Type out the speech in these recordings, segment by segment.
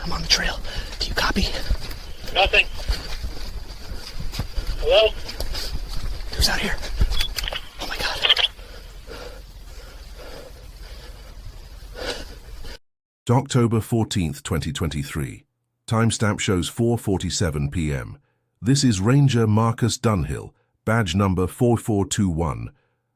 I'm on the trail. Do you copy? Nothing. Hello? Who's out here? Oh my God. October 14th, 2023. Timestamp shows 4:47 p.m. This is Ranger Marcus Dunhill, badge number 4421,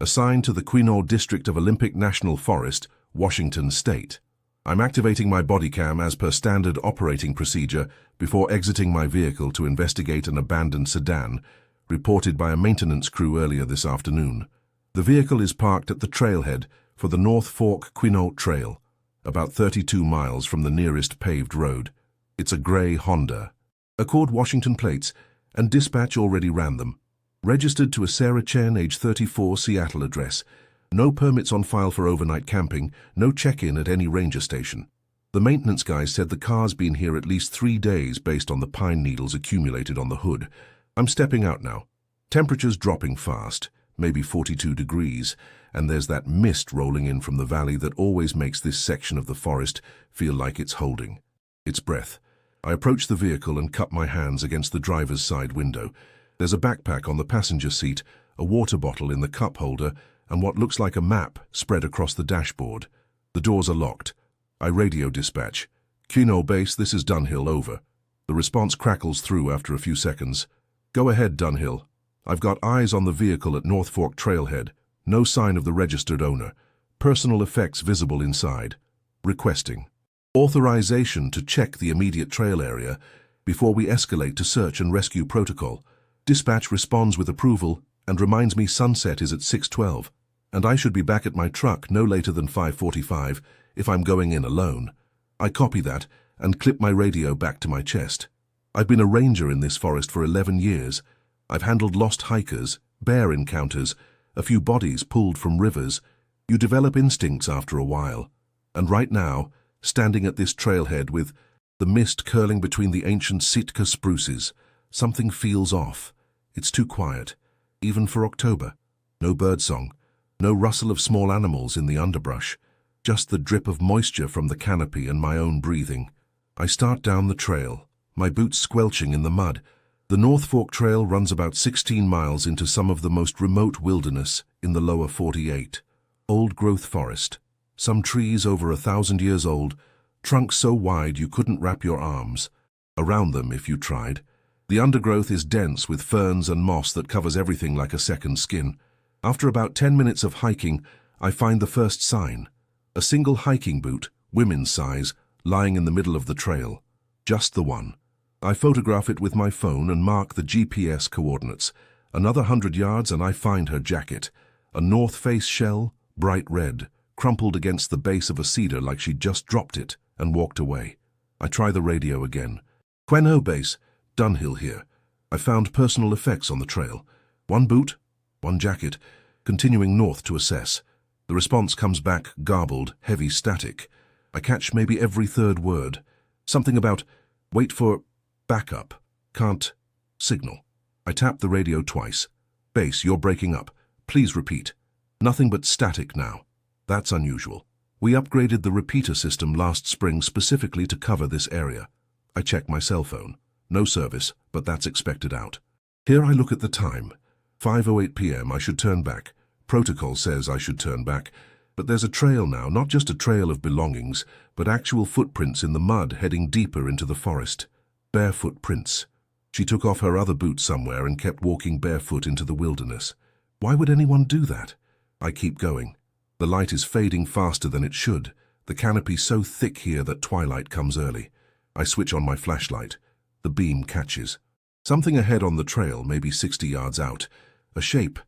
assigned to the Quinault District of Olympic National Forest, Washington State. I'm activating my Bodycam as per standard operating procedure before exiting my vehicle to investigate an abandoned sedan, reported by a maintenance crew earlier this afternoon. The vehicle is parked at the trailhead for the North Fork Quinault Trail, about 32 miles from the nearest paved road. It's a grey Honda. Accord Washington plates, and dispatch already ran them. Registered to a Sarah Chen, age 34, Seattle address. No permits on file for overnight camping, no check-in at any ranger station. The maintenance guy said the car's been here at least 3 days based on the pine needles accumulated on the hood. I'm stepping out now. Temperature's dropping fast, maybe 42 degrees, and there's that mist rolling in from the valley that always makes this section of the forest feel like it's holding its breath. I approach the vehicle and cup my hands against the driver's side window. There's a backpack on the passenger seat, a water bottle in the cup holder, and what looks like a map spread across the dashboard. The doors are locked. I radio dispatch. Quinault Base, this is Dunhill, over. The response crackles through after a few seconds. Go ahead, Dunhill. I've got eyes on the vehicle at North Fork Trailhead. No sign of the registered owner. Personal effects visible inside. Requesting authorization to check the immediate trail area before we escalate to search and rescue protocol. Dispatch responds with approval and reminds me sunset is at 6:12, and I should be back at my truck no later than 5:45 if I'm going in alone. I copy that and clip my radio back to my chest. I've been a ranger in this forest for 11 years. I've handled lost hikers, bear encounters, a few bodies pulled from rivers. You develop instincts after a while. And right now, standing at this trailhead with the mist curling between the ancient Sitka spruces, something feels off. It's too quiet, even for October. No birdsong, no rustle of small animals in the underbrush, just the drip of moisture from the canopy and my own breathing. I start down the trail, my boots squelching in the mud. The North Fork Trail runs about 16 miles into some of the most remote wilderness in the lower 48. Old-growth forest, some trees over 1,000 years old, trunks so wide you couldn't wrap your arms around them if you tried. The undergrowth is dense with ferns and moss that covers everything like a second skin. After about 10 minutes of hiking, I find the first sign. A single hiking boot, women's size, lying in the middle of the trail. Just the one. I photograph it with my phone and mark the GPS coordinates. Another 100 yards and I find her jacket. A North Face shell, bright red, crumpled against the base of a cedar like she'd just dropped it and walked away. I try the radio again. Quinault Base, Dunhill here. I found personal effects on the trail. One boot, one jacket, continuing north to assess. The response comes back garbled, heavy static. I catch maybe every third word. Something about, wait for, backup, can't, signal. I tap the radio twice. Base, you're breaking up. Please repeat. Nothing but static now. That's unusual. We upgraded the repeater system last spring specifically to cover this area. I check my cell phone. No service, but that's expected out. Here I look at the time. 5:08 p.m. I should turn back. Protocol says I should turn back. But there's a trail now, not just a trail of belongings, but actual footprints in the mud heading deeper into the forest. Barefoot prints. She took off her other boots somewhere and kept walking barefoot into the wilderness. Why would anyone do that? I keep going. The light is fading faster than it should. The canopy so thick here that twilight comes early. I switch on my flashlight. The beam catches. Something ahead on the trail, maybe 60 yards out. A shape,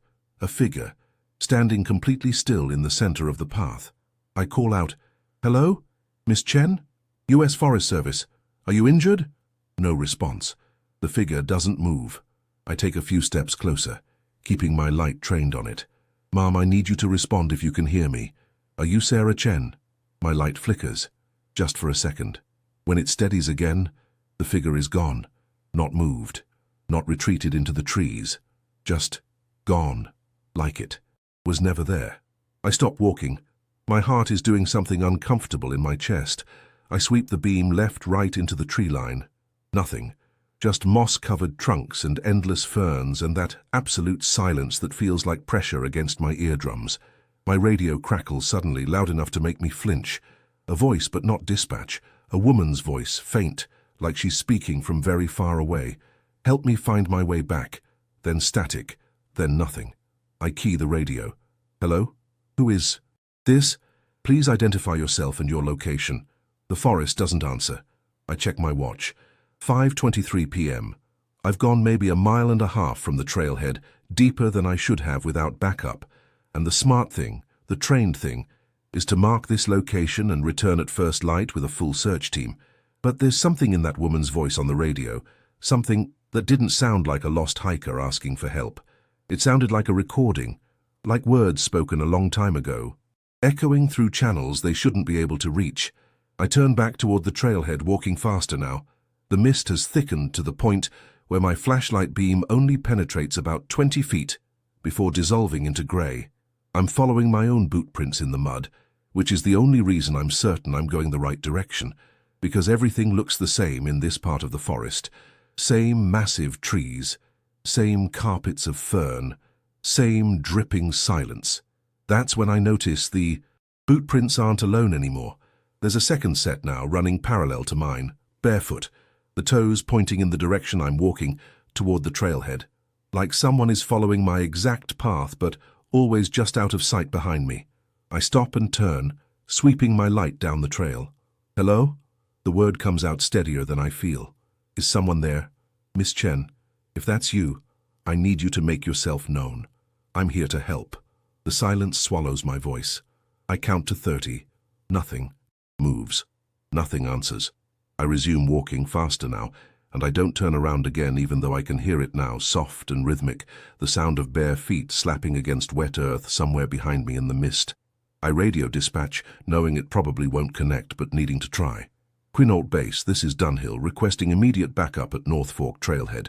a figure, standing completely still in the center of the path. I call out, "Hello? Miss Chen? U.S. Forest Service. Are you injured?" No response. The figure doesn't move. I take a few steps closer, keeping my light trained on it. "Ma'am, I need you to respond if you can hear me. Are you Sarah Chen?" My light flickers, just for a second. When it steadies again, the figure is gone. Not moved, not retreated into the trees. Just gone, like it was never there. I stop walking. My heart is doing something uncomfortable in my chest. I sweep the beam left, right into the tree line. Nothing. Just moss-covered trunks and endless ferns and that absolute silence that feels like pressure against my eardrums. My radio crackles suddenly, loud enough to make me flinch. A voice, but not dispatch. A woman's voice, faint, like she's speaking from very far away. Help me find my way back. Then static. Then nothing. I key the radio. Hello? Who is this? Please identify yourself and your location. The forest doesn't answer. I check my watch. 5:23 p.m. I've gone maybe a mile and a half from the trailhead, deeper than I should have without backup. And the smart thing, the trained thing, is to mark this location and return at first light with a full search team. But there's something in that woman's voice on the radio, something that didn't sound like a lost hiker asking for help. It sounded like a recording, like words spoken a long time ago, echoing through channels they shouldn't be able to reach. I turn back toward the trailhead, walking faster now. The mist has thickened to the point where my flashlight beam only penetrates about 20 feet before dissolving into grey. I'm following my own boot prints in the mud, which is the only reason I'm certain I'm going the right direction, because everything looks the same in this part of the forest. Same massive trees, same carpets of fern, same dripping silence. That's when I notice the boot prints aren't alone anymore. There's a second set now running parallel to mine, barefoot, the toes pointing in the direction I'm walking, toward the trailhead. Like someone is following my exact path, but always just out of sight behind me. I stop and turn, sweeping my light down the trail. Hello? The word comes out steadier than I feel. Is someone there? Miss Chen, if that's you, I need you to make yourself known. I'm here to help. The silence swallows my voice. I count to 30. Nothing moves. Nothing answers. I resume walking faster now, and I don't turn around again, even though I can hear it now, soft and rhythmic, the sound of bare feet slapping against wet earth somewhere behind me in the mist. I radio dispatch, knowing it probably won't connect, but needing to try. Quinault Base, this is Dunhill, requesting immediate backup at North Fork Trailhead.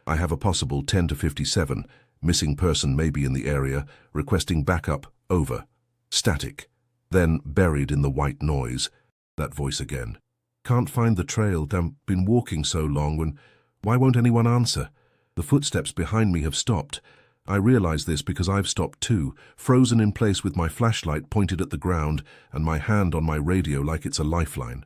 I have a possible 10 to 57, missing person may be in the area, requesting backup, over. Static. Then, buried in the white noise, that voice again. Can't find the trail, been walking so long, why won't anyone answer? The footsteps behind me have stopped. I realize this because I've stopped too, frozen in place with my flashlight pointed at the ground and my hand on my radio like it's a lifeline.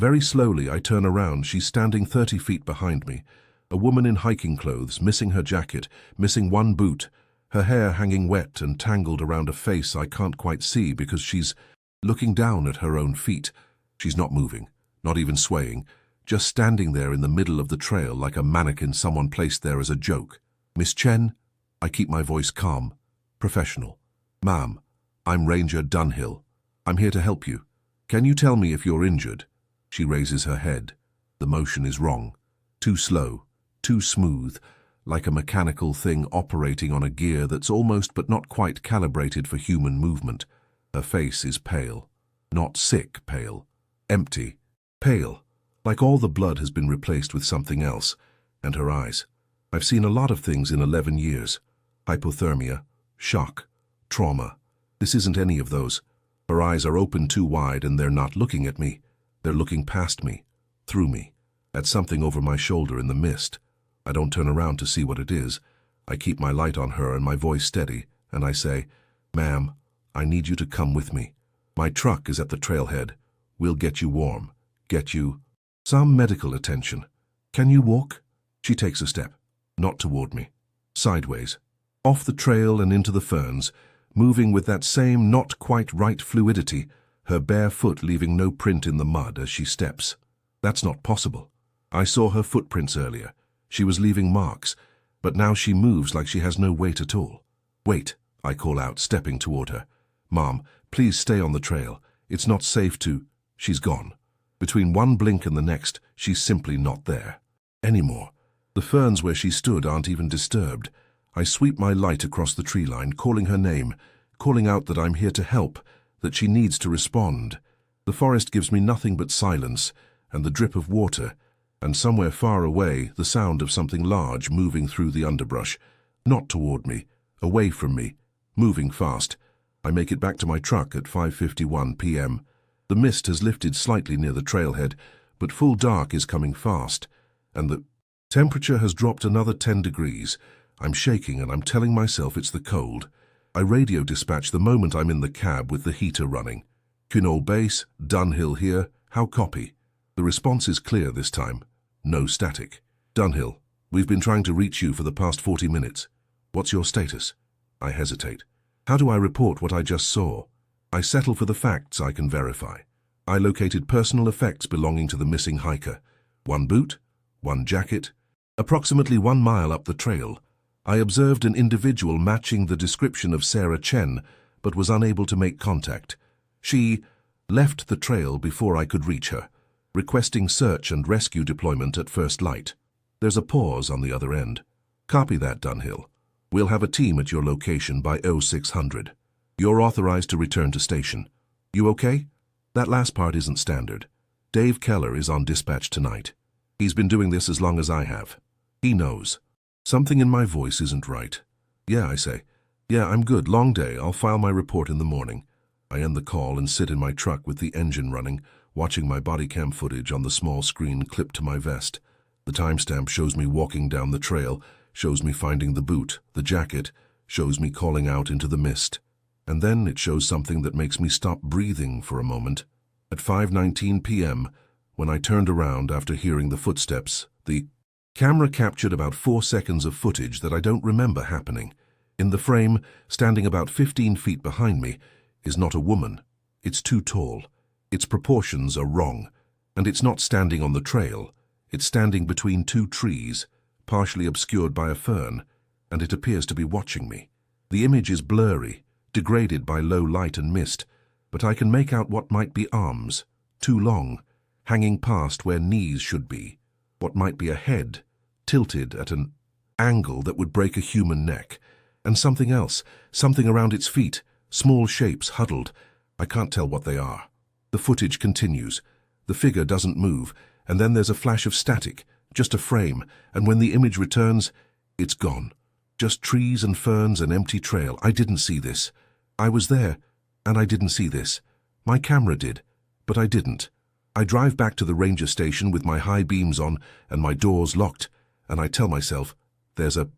Very slowly I turn around, she's standing 30 feet behind me. A woman in hiking clothes, missing her jacket, missing one boot, her hair hanging wet and tangled around a face I can't quite see because she's looking down at her own feet. She's not moving, not even swaying, just standing there in the middle of the trail like a mannequin someone placed there as a joke. Miss Chen? I keep my voice calm, professional. Ma'am, I'm Ranger Dunhill. I'm here to help you. Can you tell me if you're injured? She raises her head. The motion is wrong. Too slow, too smooth, like a mechanical thing operating on a gear that's almost but not quite calibrated for human movement. Her face is pale. Not sick pale. Empty. Pale. Like all the blood has been replaced with something else. And her eyes. I've seen a lot of things in 11 years. Hypothermia, shock, trauma. This isn't any of those. Her eyes are open too wide and they're not looking at me. They're looking past me, through me, at something over my shoulder in the mist. I don't turn around to see what it is. I keep my light on her and my voice steady, and I say, Ma'am, I need you to come with me. My truck is at the trailhead. We'll get you warm, get you some medical attention. Can you walk? She takes a step, not toward me, sideways, off the trail and into the ferns, moving with that same not quite right fluidity, her bare foot leaving no print in the mud as she steps. That's not possible. I saw her footprints earlier. She was leaving marks, but now she moves like she has no weight at all. Wait, I call out, stepping toward her. Mom, please stay on the trail. It's not safe to... She's gone. Between one blink and the next, she's simply not there. Anymore. The ferns where she stood aren't even disturbed. I sweep my light across the tree line, calling her name, calling out that I'm here to help, that she needs to respond. The forest gives me nothing but silence and the drip of water, and somewhere far away, the sound of something large moving through the underbrush. Not toward me, away from me, moving fast. I make it back to my truck at 5:51 p.m. The mist has lifted slightly near the trailhead, but full dark is coming fast, and the temperature has dropped another 10 degrees. I'm shaking and I'm telling myself it's the cold. I radio dispatch the moment I'm in the cab with the heater running. Quinault Base, Dunhill here, how copy? The response is clear this time. No static. Dunhill, we've been trying to reach you for the past 40 minutes. What's your status? I hesitate. How do I report what I just saw? I settle for the facts I can verify. I located personal effects belonging to the missing hiker. One boot, one jacket. Approximately 1 mile up the trail, I observed an individual matching the description of Sarah Chen, but was unable to make contact. She left the trail before I could reach her, requesting search and rescue deployment at first light. There's a pause on the other end. Copy that, Dunhill. We'll have a team at your location by 0600. You're authorized to return to station. You okay? That last part isn't standard. Dave Keller is on dispatch tonight. He's been doing this as long as I have. He knows. Something in my voice isn't right. Yeah, I say. Yeah, I'm good. Long day. I'll file my report in the morning. I end the call and sit in my truck with the engine running, watching my Bodycam footage on the small screen clipped to my vest. The timestamp shows me walking down the trail, shows me finding the boot, the jacket, shows me calling out into the mist. And then it shows something that makes me stop breathing for a moment. At 5:19 p.m., when I turned around after hearing the footsteps, the camera captured about 4 seconds of footage that I don't remember happening. In the frame, standing about 15 feet behind me, is not a woman. It's too tall. Its proportions are wrong. And it's not standing on the trail. It's standing between 2 trees, partially obscured by a fern, and it appears to be watching me. The image is blurry, degraded by low light and mist, but I can make out what might be arms, too long, hanging past where knees should be, what might be a head, tilted at an angle that would break a human neck, and something else, something around its feet, small shapes huddled. I can't tell what they are. The footage continues. The figure doesn't move, and then there's a flash of static, just a frame, and when the image returns, it's gone. Just trees and ferns and empty trail. I didn't see this. I was there, and I didn't see this. My camera did, but I didn't. I drive back to the ranger station with my high beams on and my doors locked, and I tell myself, there's a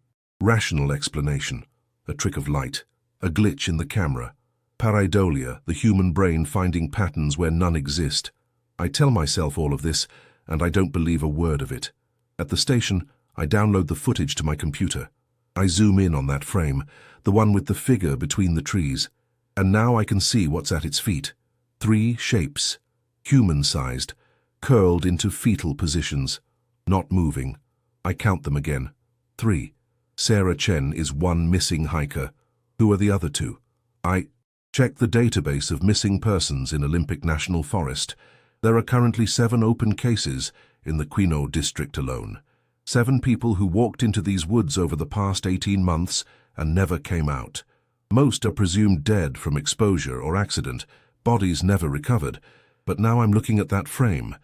rational explanation, a trick of light, a glitch in the camera, pareidolia, the human brain finding patterns where none exist. I tell myself all of this, and I don't believe a word of it. At the station, I download the footage to my computer. I zoom in on that frame, the one with the figure between the trees, and now I can see what's at its feet. 3 shapes, human-sized, curled into fetal positions, not moving. I count them again. 3. Sarah Chen is one missing hiker. Who are the other 2? I check the database of missing persons in Olympic National Forest. There are currently 7 open cases in the Quinault District alone. 7 people who walked into these woods over the past 18 months and never came out. Most are presumed dead from exposure or accident, bodies never recovered. But now I'm looking at that frame,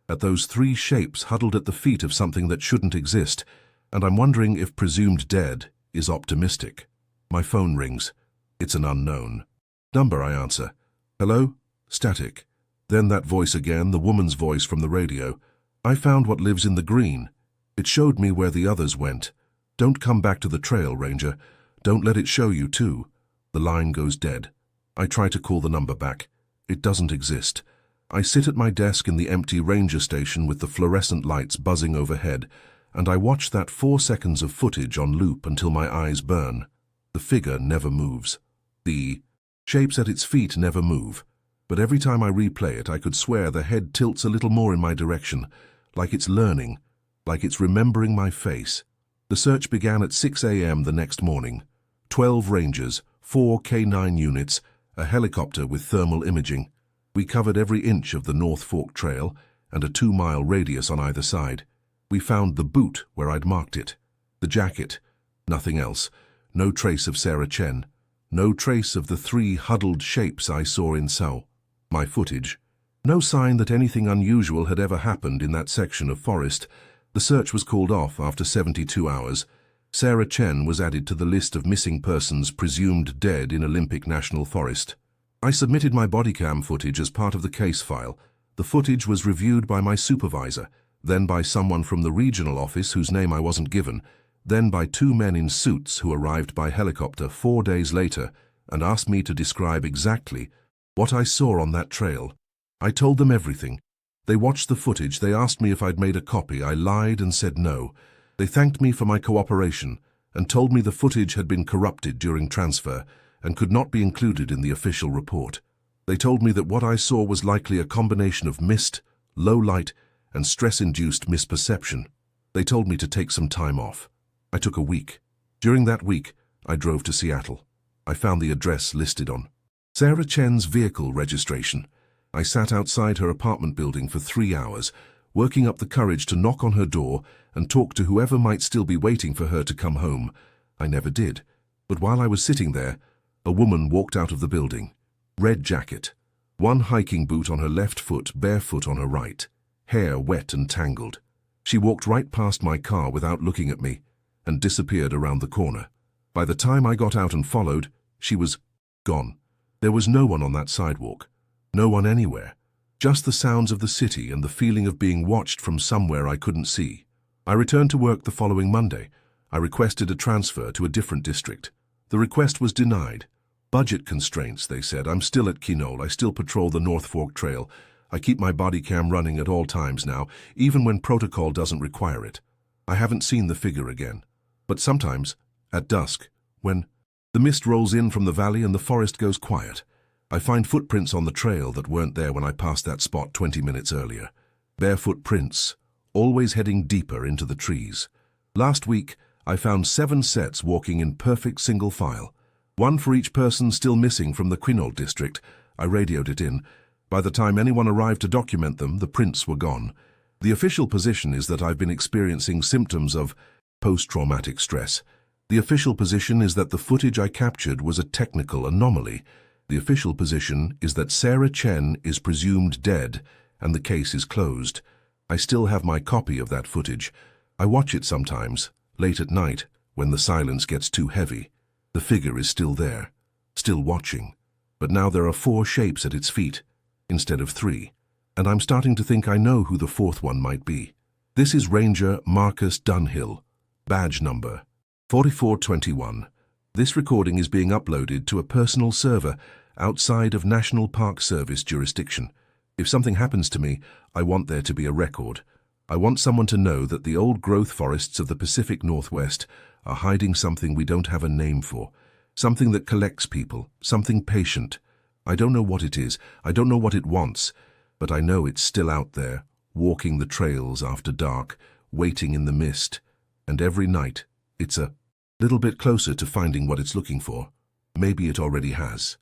at those 3 shapes huddled at the feet of something that shouldn't exist, and I'm wondering if presumed dead is optimistic. My phone rings. It's an unknown number, I answer. Hello? Static. Then that voice again, the woman's voice from the radio. I found what lives in the green. It showed me where the others went. Don't come back to the trail, Ranger. Don't let it show you, too. The line goes dead. I try to call the number back. It doesn't exist. I sit at my desk in the empty ranger station with the fluorescent lights buzzing overhead, and I watch that 4 seconds of footage on loop until my eyes burn. The figure never moves. The shapes at its feet never move. But every time I replay it, I could swear the head tilts a little more in my direction, like it's learning, like it's remembering my face. The search began at 6 a.m. the next morning. 12 rangers, 4 K9 units, a helicopter with thermal imaging. We covered every inch of the North Fork Trail and a 2-mile radius on either side. We found the boot where I'd marked it. The jacket. Nothing else. No trace of Sarah Chen. No trace of the 3 huddled shapes I saw in Seoul. My footage. No sign that anything unusual had ever happened in that section of forest. The search was called off after 72 hours. Sarah Chen was added to the list of missing persons presumed dead in Olympic National Forest. I submitted my Bodycam footage as part of the case file. The footage was reviewed by my supervisor, then by someone from the regional office whose name I wasn't given, then by 2 men in suits who arrived by helicopter 4 days later and asked me to describe exactly what I saw on that trail. I told them everything. They watched the footage. They asked me if I'd made a copy. I lied and said no. They thanked me for my cooperation and told me the footage had been corrupted during transfer and could not be included in the official report. They told me that what I saw was likely a combination of mist, low light, and stress-induced misperception. They told me to take some time off. I took a week. During that week, I drove to Seattle. I found the address listed on Sarah Chen's vehicle registration. I sat outside her apartment building for 3 hours, working up the courage to knock on her door and talk to whoever might still be waiting for her to come home. I never did. But while I was sitting there, a woman walked out of the building. Red jacket, one hiking boot on her left foot, barefoot on her right, hair wet and tangled. She walked right past my car without looking at me and disappeared around the corner. By the time I got out and followed, she was gone. There was no one on that sidewalk. No one anywhere. Just the sounds of the city and the feeling of being watched from somewhere I couldn't see. I returned to work the following Monday. I requested a transfer to a different district. The request was denied. Budget constraints, they said. I'm still at Quinault. I still patrol the North Fork Trail. I keep my Bodycam running at all times now, even when protocol doesn't require it. I haven't seen the figure again. But sometimes, at dusk, when the mist rolls in from the valley and the forest goes quiet, I find footprints on the trail that weren't there when I passed that spot 20 minutes earlier. Barefoot prints, always heading deeper into the trees. Last week, I found 7 sets walking in perfect single file. One for each person still missing from the Quinault District. I radioed it in. By the time anyone arrived to document them, the prints were gone. The official position is that I've been experiencing symptoms of post-traumatic stress. The official position is that the footage I captured was a technical anomaly. The official position is that Sarah Chen is presumed dead and the case is closed. I still have my copy of that footage. I watch it sometimes, late at night, when the silence gets too heavy. The figure is still there, still watching. But now there are 4 shapes at its feet, instead of 3. And I'm starting to think I know who the 4th one might be. This is Ranger Marcus Dunhill, badge number 4421. This recording is being uploaded to a personal server outside of National Park Service jurisdiction. If something happens to me, I want there to be a record. I want someone to know that the old growth forests of the Pacific Northwest are hiding something we don't have a name for, something that collects people, something patient. I don't know what it is, I don't know what it wants, but I know it's still out there, walking the trails after dark, waiting in the mist, and every night it's a little bit closer to finding what it's looking for. Maybe it already has.